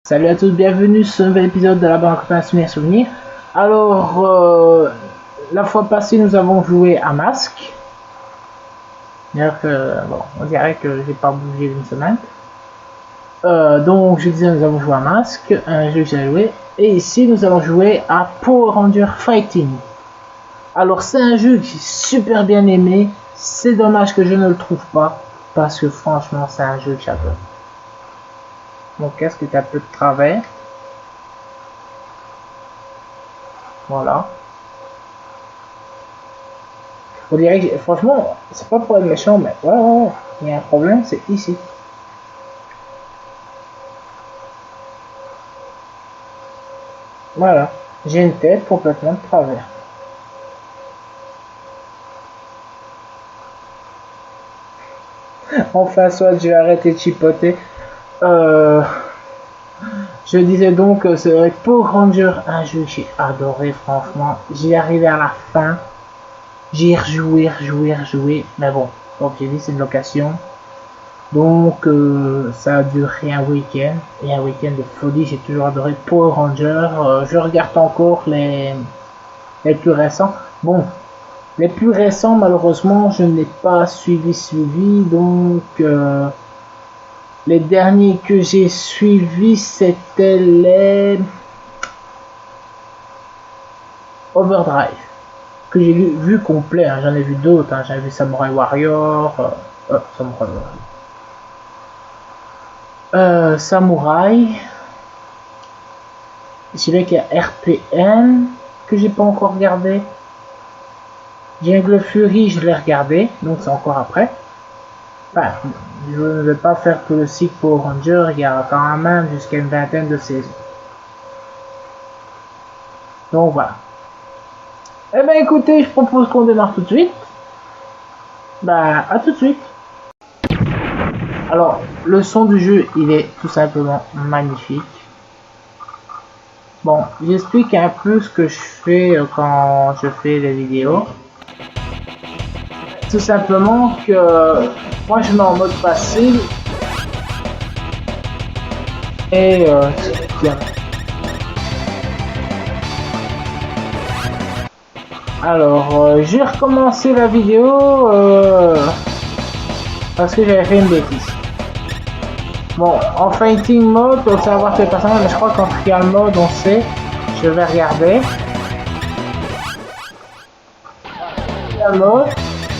Salut à tous, bienvenue sur un nouvel épisode de la banque à souvenirs. Alors, la fois passée, nous avons joué à Masque. D'ailleurs, bon, on dirait que j'ai pas bougé d'une semaine. Donc, je disais, nous avons joué à Masque, un jeu que j'ai joué. Et ici, nous allons jouer à Power Ranger Fighting. Alors, c'est un jeu que j'ai super bien aimé. C'est dommage que je ne le trouve pas, parce que franchement, c'est un jeu que j'adore. Mon casque est un peu de travers. Voilà. On dirait que, franchement, c'est pas pour être méchant, mais ouais, il y a un problème, c'est ici. Voilà. J'ai une tête complètement de travers. Enfin, soit je vais arrêter de chipoter. Je disais donc que c'est vrai que Power Ranger, un jeu que j'ai adoré, franchement. J'y arrivé à la fin. J'ai rejoué. Mais bon, comme j'ai dit, c'est une location. Donc, ça a duré un week-end. Et un week-end de folie. J'ai toujours adoré Power Ranger. Je regarde encore les plus récents. Bon, les plus récents, malheureusement, je n'ai pas suivi. Donc, les derniers que j'ai suivis, c'était les Overdrive, que j'ai vu complet, hein. J'en ai vu d'autres, hein. J'avais vu Samurai Warrior, Samurai. Je sais qu'il y a RPM, que j'ai pas encore regardé. Jungle Fury, je l'ai regardé, donc c'est encore après. Enfin, je ne vais pas faire que le cycle Power Ranger, il y a quand même jusqu'à une vingtaine de saisons. Donc voilà. Eh ben écoutez, je propose qu'on démarre tout de suite. Bah, à tout de suite. Alors, le son du jeu, il est tout simplement magnifique. Bon, j'explique un peu ce que je fais quand je fais les vidéos. Tout simplement que moi je mets en mode facile et alors j'ai recommencé la vidéo parce que j'avais fait une bêtise. Bon, en fighting mode, on sait avoir tes personnages, mais je crois qu'en trial mode on sait. Je vais regarder. Trial mode.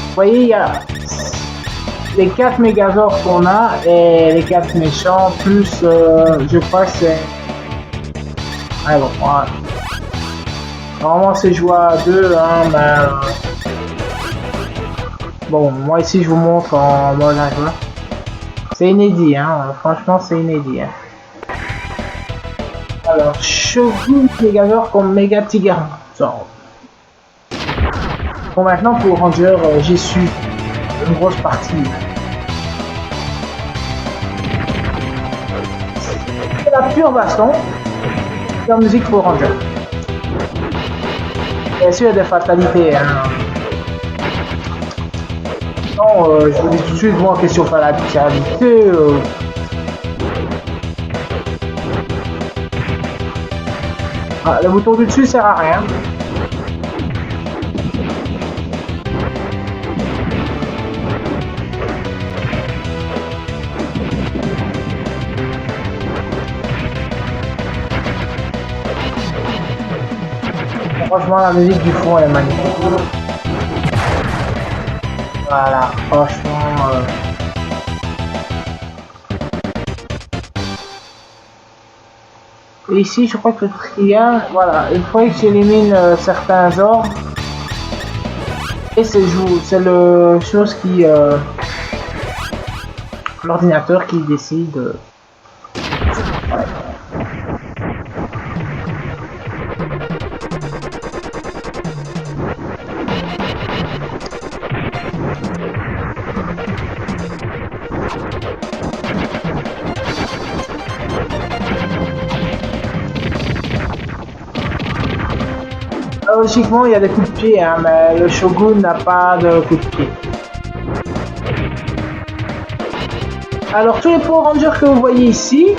Vous voyez, il y a les 4 Megazords qu'on a et les 4 méchants, plus je crois que c'est... Ah bon, voilà. Normalement c'est joué à 2, hein, mais... Bon, moi ici je vous montre en mode 1 joueur. C'est inédit, hein, franchement c'est inédit. Hein. Alors, Shogun Megazord contre Mega Tigazord. Bon, maintenant pour Ranger, j'ai su une grosse partie. C'est la pure baston, la musique pour Ranger. Bien sûr, il y a des fatalités. Hein. Non, je vous dis tout de suite, moi, question fatalité. Ah, le bouton du dessus sert à rien. Franchement, la musique du fond elle est magnifique. Voilà, franchement. Et ici, je crois que le triangle, voilà, une fois que j'élimine certains ordres, et c'est le chose qui, l'ordinateur qui décide. Ouais. Logiquement, il y a des coups de pied, hein, mais le Shogun n'a pas de coups de pied. Alors tous les Power Rangers que vous voyez ici,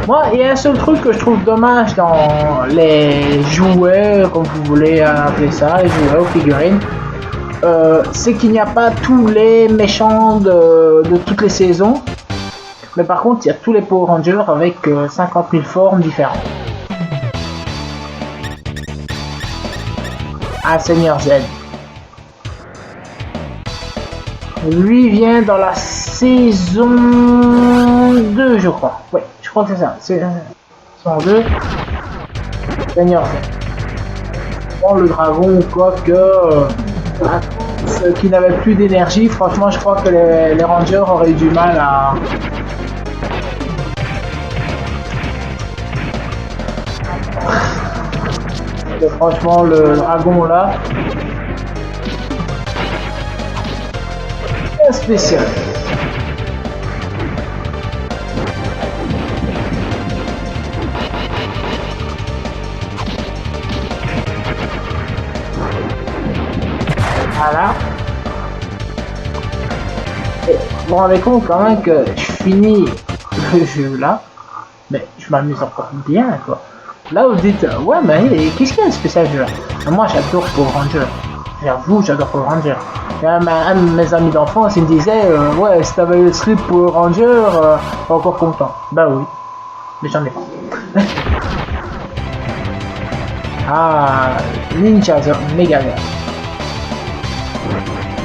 Moi, il y a un seul truc que je trouve dommage dans les jouets, comme vous voulez appeler ça, les jouets aux figurines, c'est qu'il n'y a pas tous les méchants de toutes les saisons. Mais par contre, il y a tous les Power Rangers avec 50 000 formes différentes. Ah, Seigneur Z. Lui vient dans la saison 2, je crois. Ouais, je crois que c'est ça. Saison 2. Seigneur Z. Bon, le dragon ou quoi que... ceux qui n'avaient plus d'énergie, franchement, je crois que les Rangers auraient eu du mal à... Et franchement, le dragon là... c'est spécial. Voilà. Et vous vous rendez compte quand même que je finis le jeu là, mais je m'amuse encore bien quoi. Là vous dites, ouais mais qu'est-ce qu'il y a de spécial jeu là? Moi j'adore Power Ranger. J'avoue, j'adore Power Ranger. Un de mes amis d'enfance il me disait, ouais si t'avais le slip Power Ranger, t'es encore content. Bah oui, mais j'en ai pas. Ah, Ninja Megazord.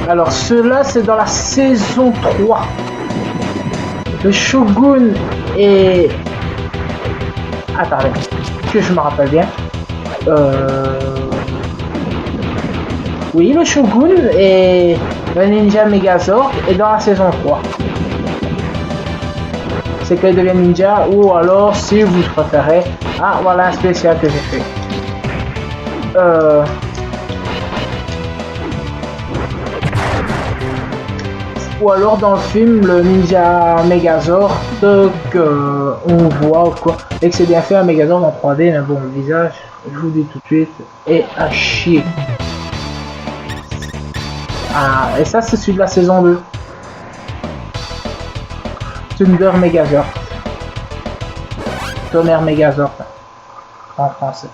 Alors ceux-là c'est dans la saison 3. Le Shogun est... Attendez, que je me rappelle bien. Oui, le Shogun et le Ninja Megazord est dans la saison 3. C'est qu'il devient ninja ou alors si vous préférez... Ah voilà un spécial que j'ai fait. Ou alors dans le film le Ninja Megazord que on voit quoi et que c'est bien fait un Megazord en 3D mais bon le visage je vous dis tout de suite est à chier. Ah et ça c'est celui de la saison 2. Thunder Megazord. Tonnerre Megazord en français.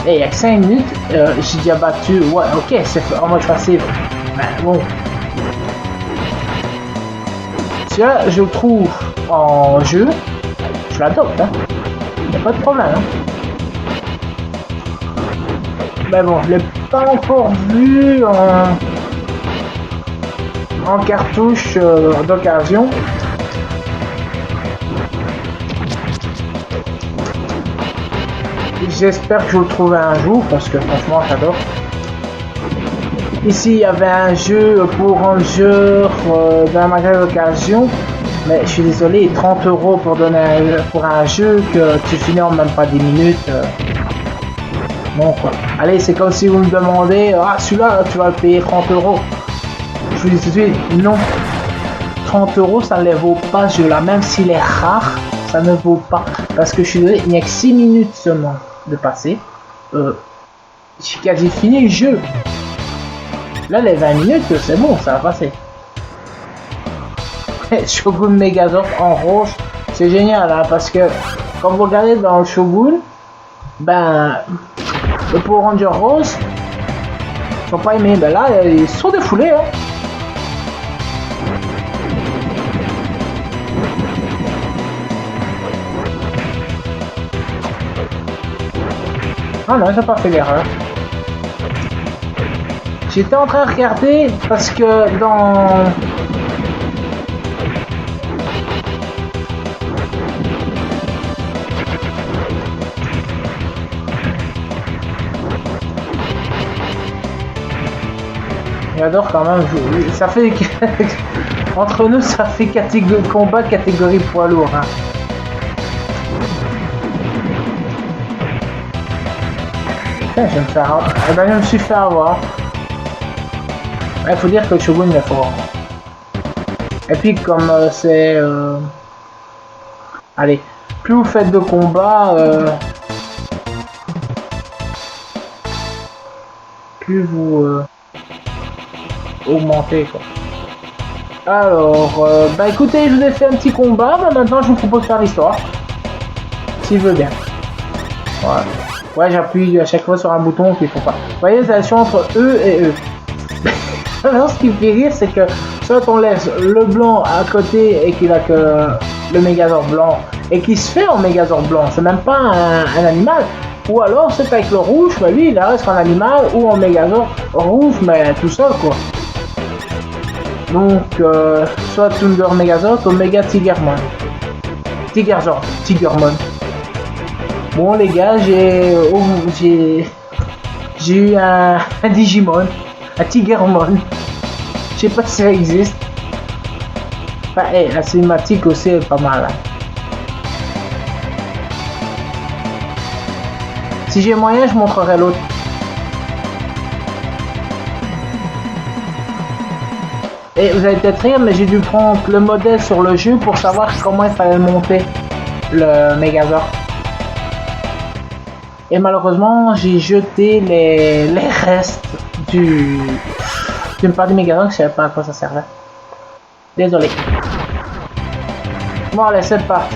Et il y a que 5 minutes, j'ai déjà battu, ouais ok c'est en mode facile, mais bon. Celui-là je le trouve en jeu, je l'adopte, hein. Y a pas de problème. Hein. Mais bon, je l'ai pas encore vu en cartouche d'occasion. J'espère que je le trouverai un jour parce que franchement j'adore. Ici il y avait un jeu pour Ranger d'un magasin d'occasion, mais je suis désolé, 30 € pour donner pour un jeu que tu finis en même pas 10 minutes. Non quoi. Allez, c'est comme si vous me demandez, ah celui-là tu vas le payer 30 €. Je vous dis tout de suite, non. 30 € ça ne les vaut pas ce jeu-là, même s'il est rare, ça ne vaut pas. Parce que je suis désolé, il n'y a que 6 minutes seulement de passer. J'ai quasi fini le jeu. Là les 20 minutes c'est bon, ça va passer. Shogun Megazord en rose, c'est génial hein, parce que quand vous regardez dans le Shogun, ben le Power Ranger rose ils sont pas aimés, ben là ils sont défoulés hein. Ah non, j'ai pas fait l'erreur. J'étais en train de regarder parce que dans... J'adore quand même jouer. Ça fait... Entre nous, ça fait combat catégorie poids lourd. Hein. Je vais me faire... Eh ben, je me suis fait avoir. Il faut dire que le Shogun est fort. Et puis comme c'est... Allez, plus vous faites de combat, plus vous augmentez quoi. Alors, bah écoutez, je vous ai fait un petit combat, bah maintenant je vous propose de faire l'histoire. S'il veut bien. Voilà. Ouais, j'appuie à chaque fois sur un bouton qu'il faut pas. Vous voyez, c'est la choix entre E et E. Alors, ce qui me fait rire, c'est que soit on laisse le blanc à côté et qu'il a que le Mégazord blanc et qu'il se fait en Mégazord blanc, c'est même pas un animal. Ou alors c'est avec le rouge, bah lui il reste en animal ou en Mégazord rouge, mais tout seul quoi. Donc, soit Thunder Megazord ou Mega Tigermon. Tigermon. Bon les gars, j'ai eu un Digimon, un Tigermon. Je sais pas si ça existe. Enfin, la cinématique aussi est pas mal. Hein. Si j'ai moyen, je montrerai l'autre. Et vous allez peut-être rire, mais j'ai dû prendre le modèle sur le jeu pour savoir comment il fallait monter le Megazord. Et malheureusement, j'ai jeté les restes d'une part du Megazord, je savais pas à quoi ça servait. Désolé. Bon, allez, c'est parti.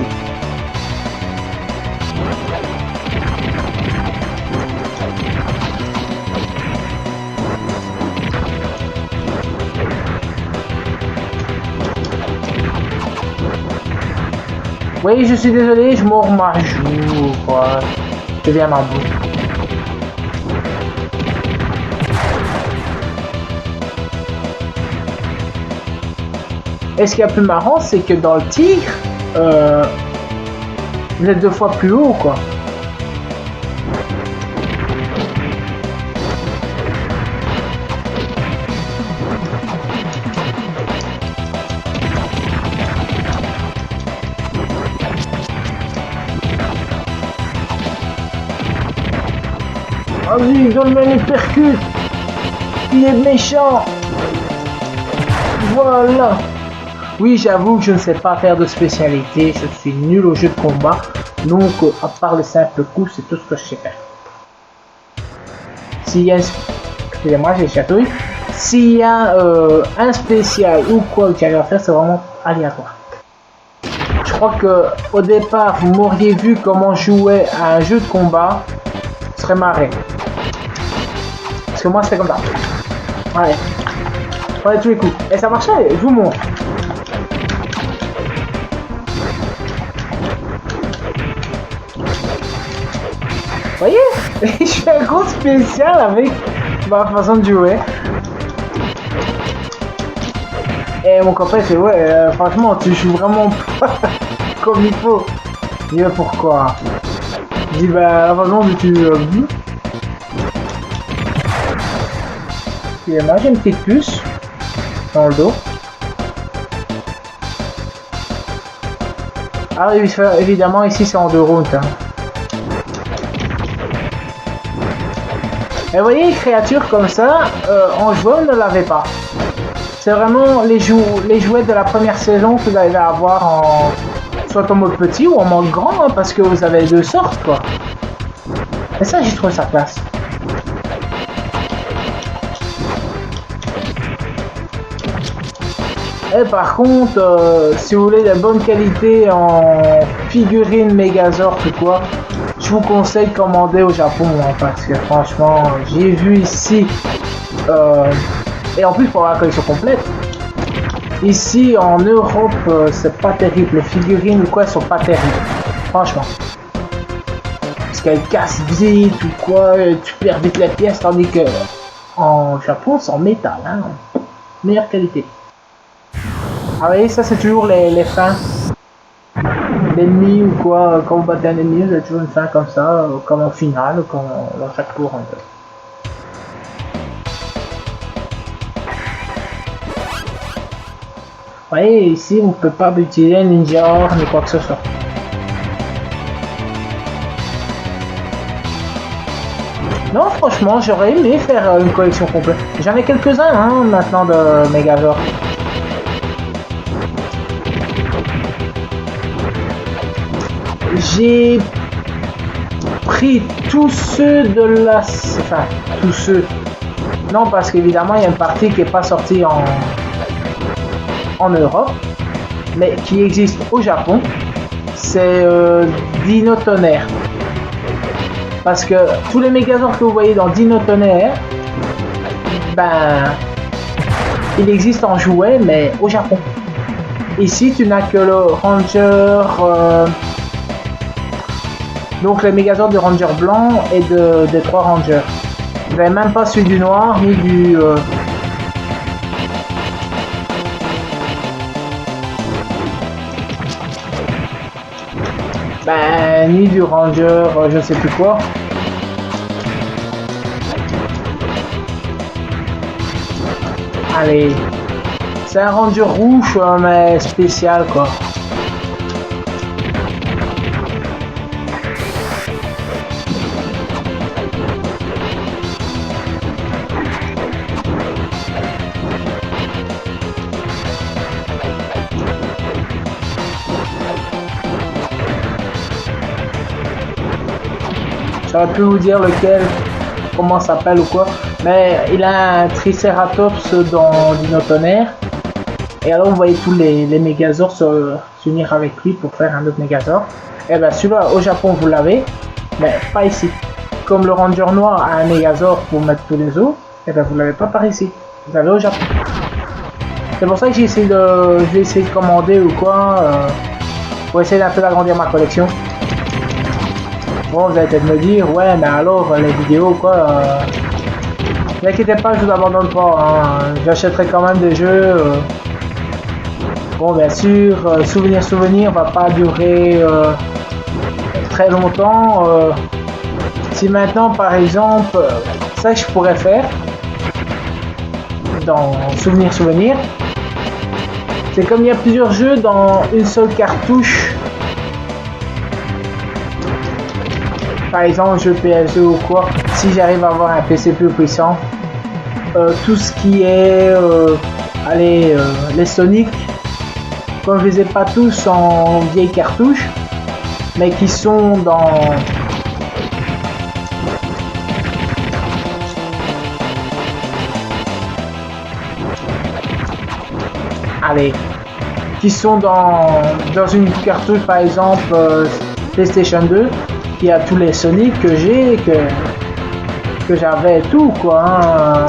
Oui, je suis désolé, je mords ma joue, quoi. Je viens ma bouche. Et ce qui est plus marrant, c'est que dans le tigre, vous êtes 2 fois plus haut, quoi. Vas-y, Goldman il percute. Il est méchant. Voilà. Oui, j'avoue que je ne sais pas faire de spécialité. Je suis nul au jeu de combat. Donc, à part le simple coup, c'est tout ce que je sais faire. S'il y a... Excusez-moi, j'ai chatouille. S'il y a un spécial ou quoi que j'allais faire, c'est vraiment aléatoire. Je crois que au départ, vous m'auriez vu comment jouer à un jeu de combat. Je serais marré. Parce que moi, c'était comme ça. Ouais. Ouais, tous les coups. Et ça marchait, je vous montre. Vous voyez? Je fais un gros spécial avec ma façon de jouer. Et mon copain fait ouais, franchement, tu joues vraiment pas comme il faut. Je dis pourquoi? Je dis bah la façon dont tu vis. Et moi j'ai une petite puce dans le dos. Ah oui, évidemment ici c'est en 2 rounds. Hein. Et vous voyez, les créatures comme ça, en jouant, on ne l'avait pas. C'est vraiment les jouets de la première saison que vous allez avoir en soit en mode petit ou en mode grand, hein, parce que vous avez 2 sortes, quoi. Et ça, j'ai trouvé sa classe. Et par contre, si vous voulez de la bonne qualité en figurines Megazord ou quoi, je vous conseille de commander au Japon, hein, parce que franchement, j'ai vu ici, et en plus pour la collection complète, ici en Europe, c'est pas terrible, les figurines ou quoi sont pas terribles, franchement. Parce qu'elles cassent vite ou quoi, tu perds vite les pièces, tandis que en Japon c'est en métal, hein, meilleure qualité. Ah oui, ça c'est toujours les fins. L'ennemi ou quoi, quand vous battez un ennemi, vous avez toujours une fin comme ça, comme en finale, comme dans chaque tour un peu. Vous voyez, ici on ne peut pas utiliser un ninja or ni quoi que ce soit. Non, franchement, j'aurais aimé faire une collection complète. J'en ai quelques-uns hein, maintenant de Megazord. J'ai pris tous ceux de la... Enfin, tous ceux... Non, parce qu'évidemment, il y a une partie qui n'est pas sortie en en Europe, mais qui existe au Japon, c'est Dino Tonnerre. Parce que tous les Megazords que vous voyez dans Dino Tonnerre, ben, il existe en jouet, mais au Japon. Ici, tu n'as que le Ranger, donc les Megazords du Ranger blanc et des 3 Rangers. Vous n'avez même pas celui du noir, ni du... ben, ni du Ranger, je ne sais plus quoi. Allez, c'est un Ranger rouge, mais spécial, quoi. J'aurais pu vous dire lequel, comment ça s'appelle ou quoi, mais il a un Triceratops dans Dino Tonnerre. Et alors vous voyez tous les Megazords s'unir avec lui pour faire un autre Megazord. Et bien celui-là au Japon vous l'avez, mais pas ici. Comme le Ranger noir a un Megazord pour mettre tous les autres, et bien vous l'avez pas par ici. Vous l'avez au Japon. C'est pour ça que j'ai essayé de commander ou quoi, pour essayer d'un peu d'agrandir ma collection. Bon, vous allez peut-être me dire, ouais, mais alors les vidéos quoi, ne inquiétez pas, je vous abandonne pas, hein. J'achèterai quand même des jeux. Bon, bien sûr, souvenir va pas durer très longtemps. Si maintenant, par exemple, ça que je pourrais faire dans souvenir, c'est comme il y a plusieurs jeux dans une seule cartouche. Par exemple, jeu PS2 ou quoi, si j'arrive à avoir un PC plus puissant, tout ce qui est, les Sonic, comme je les ai pas tous en vieille cartouche, mais qui sont dans une cartouche, par exemple PlayStation 2, qui a tous les Sonic que j'ai, que j'avais tout quoi, hein.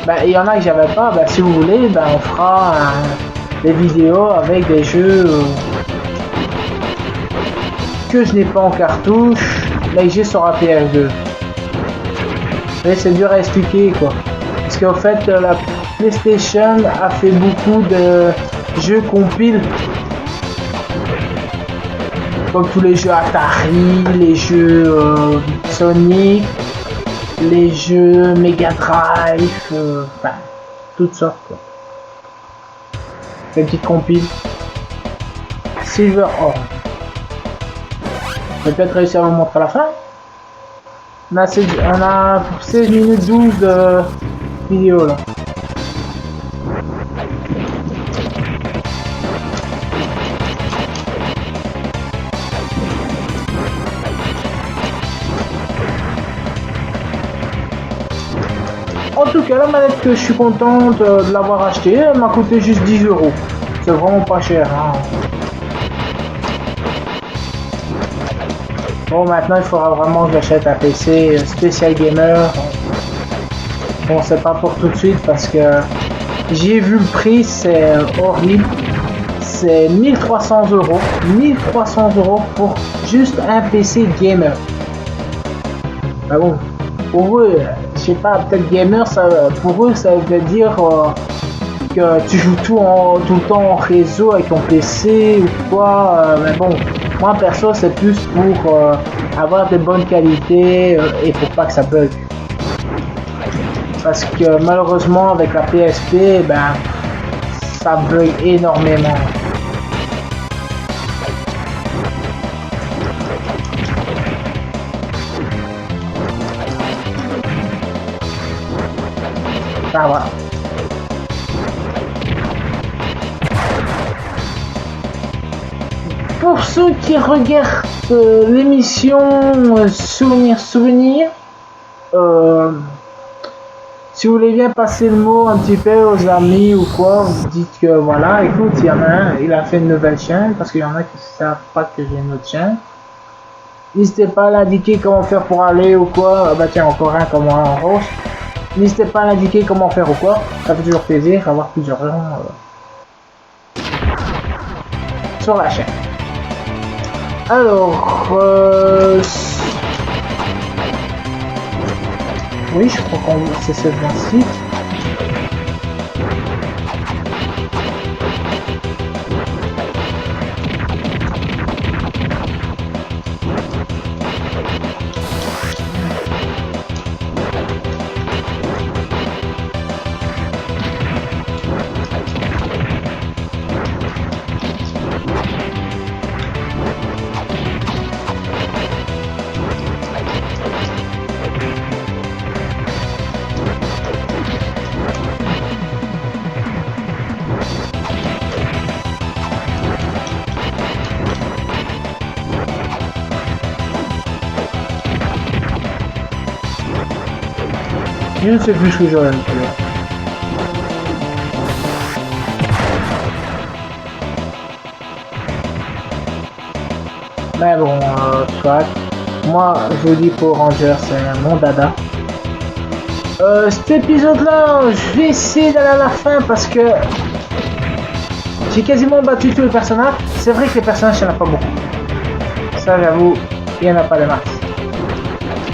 Ben, il y en a que j'avais pas, ben, si vous voulez, ben, on fera des vidéos avec des jeux que je n'ai pas en cartouche, mais que j'ai sur la PS2. Mais c'est dur à expliquer quoi, parce qu'en fait la PlayStation a fait beaucoup de jeux compiles, comme tous les jeux Atari, les jeux Sonic, les jeux Mega Drive, enfin, toutes sortes quoi. Des petites compiles. Silverhorn. Je vais peut-être réussir à vous montrer à la fin. On a 16 minutes 12 de vidéo là. En tout cas, la manette que je suis contente de l'avoir achetée, elle m'a coûté juste 10 €. C'est vraiment pas cher, hein. Bon, maintenant il faudra vraiment que j'achète un PC spécial gamer. Bon, c'est pas pour tout de suite parce que j'ai vu le prix, c'est horrible. C'est 1300 €. 1300 € pour juste un PC gamer. Ah bon, pour eux, je sais pas, peut-être gamer, pour eux ça veut dire que tu joues tout le temps en réseau avec ton PC ou quoi, mais bon, moi perso c'est plus pour avoir de bonnes qualités et pour pas que ça bug. Parce que malheureusement avec la PSP, ben ça bug énormément. Ça va. Pour ceux qui regardent l'émission Souvenir, Si vous voulez bien passer le mot un petit peu aux amis ou quoi, vous dites que voilà, écoute, il y en a un, il a fait une nouvelle chaîne, parce qu'il y en a qui ne savent pas que j'ai une autre chaîne. N'hésitez pas à l'indiquer comment faire pour aller ou quoi. Ah bah tiens, encore un comme en rose. N'hésitez pas à l'indiquer comment faire ou quoi. Ça fait toujours plaisir d'avoir plusieurs gens sur la chaîne. Alors, oui, je crois qu'on c'est ce site. Je ne sais plus ce que j'aurais fait. Mais bon, soit. Moi, je vous dis Power Rangers, c'est mon dada. Cet épisode-là, je vais essayer d'aller à la fin parce que j'ai quasiment battu tous les personnages. C'est vrai que les personnages, il n'y en a pas beaucoup. Ça, j'avoue, il n'y en a pas de masse.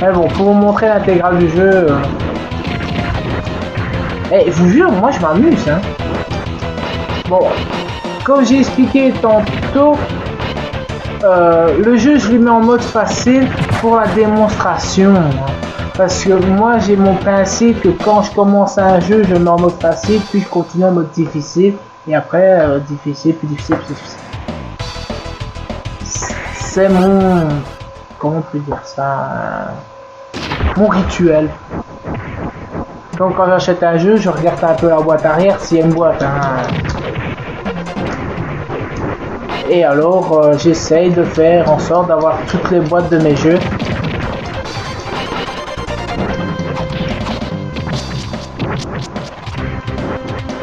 Mais bon, pour vous montrer l'intégrale du jeu... je vous jure, moi je m'amuse, hein. Bon, comme j'ai expliqué tantôt, le jeu je le mets en mode facile pour la démonstration. Parce que moi j'ai mon principe que quand je commence un jeu, je le mets en mode facile, puis je continue en mode difficile, et après difficile, puis difficile, puis difficile. C'est mon... comment on peut dire ça, mon rituel. Donc quand j'achète un jeu, je regarde un peu la boîte arrière, s'il y a une boîte. Hein. Et alors j'essaye de faire en sorte d'avoir toutes les boîtes de mes jeux.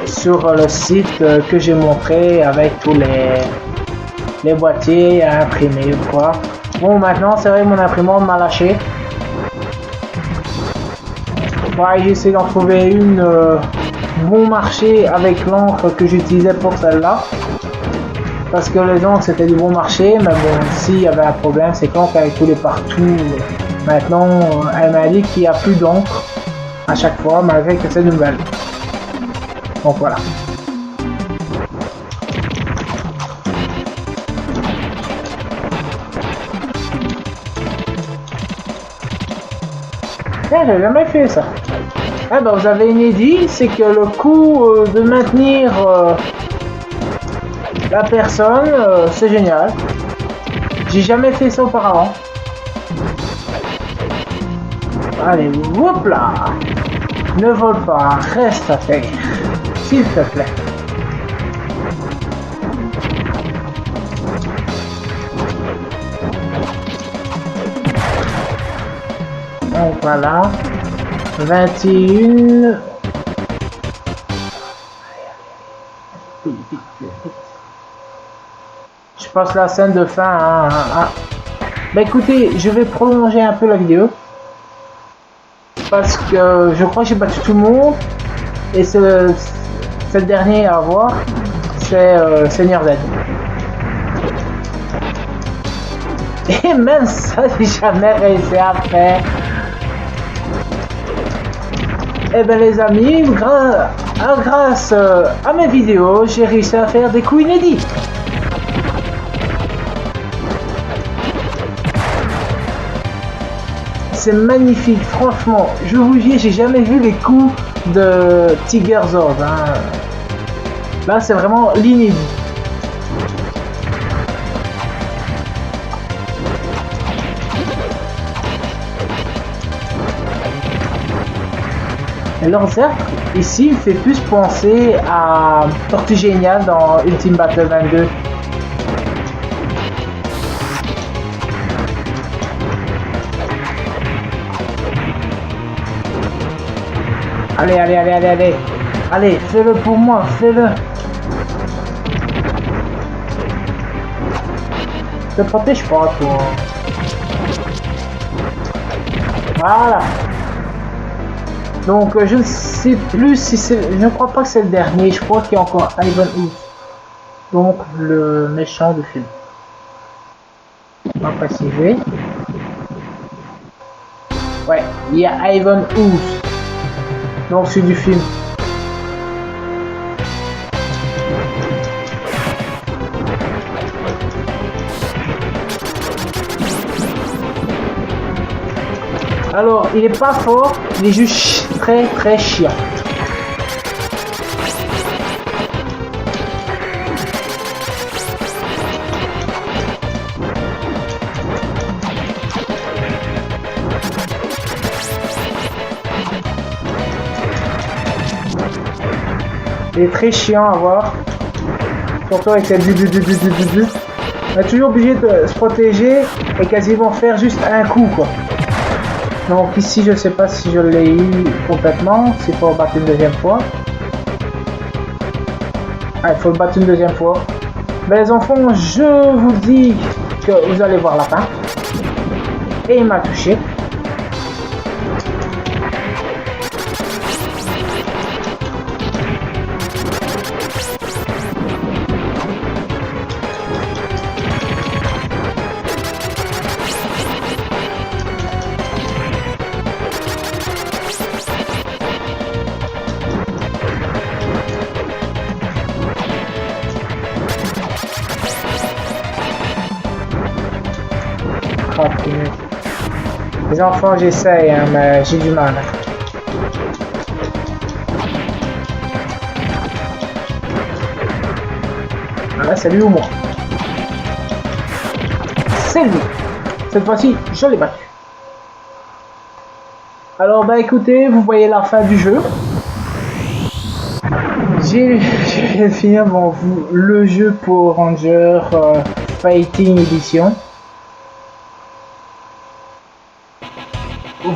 Sur le site que j'ai montré avec tous les boîtiers à imprimer ou quoi. Bon, maintenant c'est vrai que mon imprimante m'a lâché. Ouais, j'ai essayé d'en trouver une bon marché avec l'encre que j'utilisais pour celle-là. Parce que les encres c'était du bon marché, mais bon, ici il y avait un problème, c'est que l'encre elle coulait partout. Maintenant, elle m'a dit qu'il n'y a plus d'encre à chaque fois, malgré que c'est nouvelle. Donc voilà. J'ai jamais fait ça. Ah bah vous avez une idée, c'est que le coût de maintenir la personne, c'est génial. J'ai jamais fait ça auparavant. Allez, hop là. Ne vole pas, reste à terre. S'il te plaît. Donc voilà. 21. Je passe la scène de fin. Bah écoutez, je vais prolonger un peu la vidéo. Parce que je crois que j'ai battu tout le monde. Et c'est le dernier à voir. C'est Seigneur Z. Et même ça, j'ai jamais réussi à faire. Eh ben les amis, grâce à mes vidéos, j'ai réussi à faire des coups inédits. C'est magnifique, franchement. Je vous dis, j'ai jamais vu les coups de Tiger Zord. Hein. Là, c'est vraiment l'inédit. Et leur cercle, ici, il fait plus penser à Tortue Géniale dans Ultimate Battle 22. Allez, allez, allez, allez, allez. Allez, fais-le pour moi, fais-le. Te protège pas, toi. Voilà. Donc, je ne sais plus si c'est... Je ne crois pas que c'est le dernier. Je crois qu'il y a encore Ivan Ooze. Donc, le méchant du film. On va préciser. Ouais, il y a Ivan Ooze. Donc, c'est du film. Alors, il est pas fort, il est juste très très chiant. Il est très chiant à voir. Surtout avec cette on est toujours obligé de se protéger et quasiment faire juste un coup, quoi. Donc ici, je sais pas si je l'ai eu complètement. S'il faut le battre une deuxième fois. Ah, il faut le battre une deuxième fois. Mais les enfants, je vous dis que vous allez voir la fin. Et il m'a touché. Les enfants, j'essaye, hein, mais j'ai du mal. Ah, c'est lui ou moi? C'est lui. Cette fois-ci, je l'ai battu. Alors, bah écoutez, vous voyez la fin du jeu. J'ai fini le jeu Power Rangers Fighting Edition.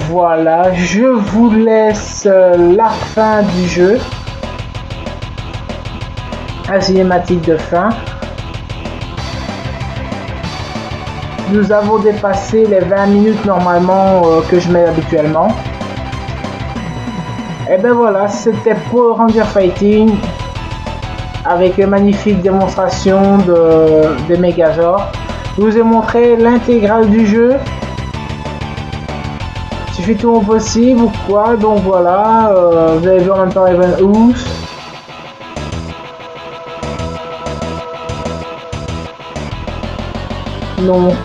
Voilà, je vous laisse la fin du jeu. La cinématique de fin. Nous avons dépassé les 20 minutes normalement que je mets habituellement. Et ben voilà, c'était Power Rangers Fighting avec une magnifique démonstration de Megazord. Je vous ai montré l'intégrale du jeu. Je fais tout mon possible ou quoi, donc voilà, vous avez vu en même temps Ivan Ooze. Donc,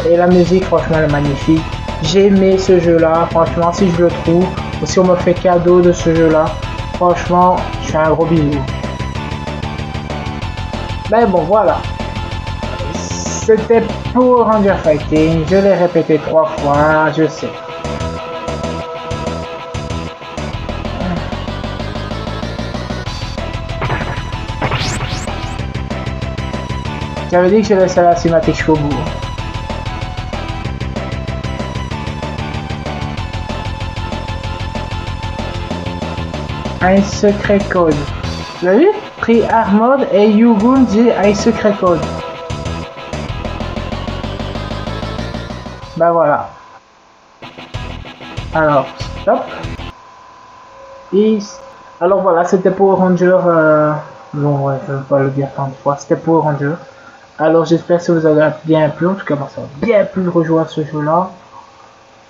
et la musique, franchement, elle est magnifique. J'ai aimé ce jeu-là, franchement, si je le trouve, ou si on me fait cadeau de ce jeu-là, franchement, je fais un gros bisou. Mais bon, voilà. C'était Power Rangers Fighting, je l'ai répété 3 fois, je sais. J'avais dit que je laissais la cinématique jusqu'au bout. Un secret code. Vous avez vu? Pri Armod et Yugun dit un secret code. Ben voilà. Alors, stop. Et alors voilà, c'était Power Ranger. Non, ouais, je ne vais pas le dire tant de fois. C'était Power Ranger. Alors j'espère que ça vous a bien plu, en tout cas moi ça a bien plu de rejoindre ce jeu là.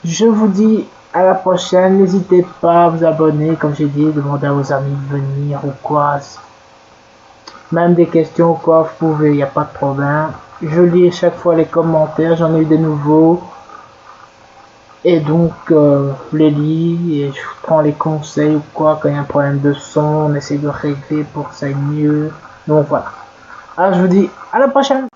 Je vous dis à la prochaine, n'hésitez pas à vous abonner, comme j'ai dit, demandez à vos amis de venir ou quoi. Même des questions ou quoi, vous pouvez, il n'y a pas de problème. Je lis chaque fois les commentaires, j'en ai eu des nouveaux. Et donc je les lis et je prends les conseils ou quoi, quand il y a un problème de son, on essaie de régler pour que ça aille mieux. Donc voilà. Alors je vous dis à la prochaine.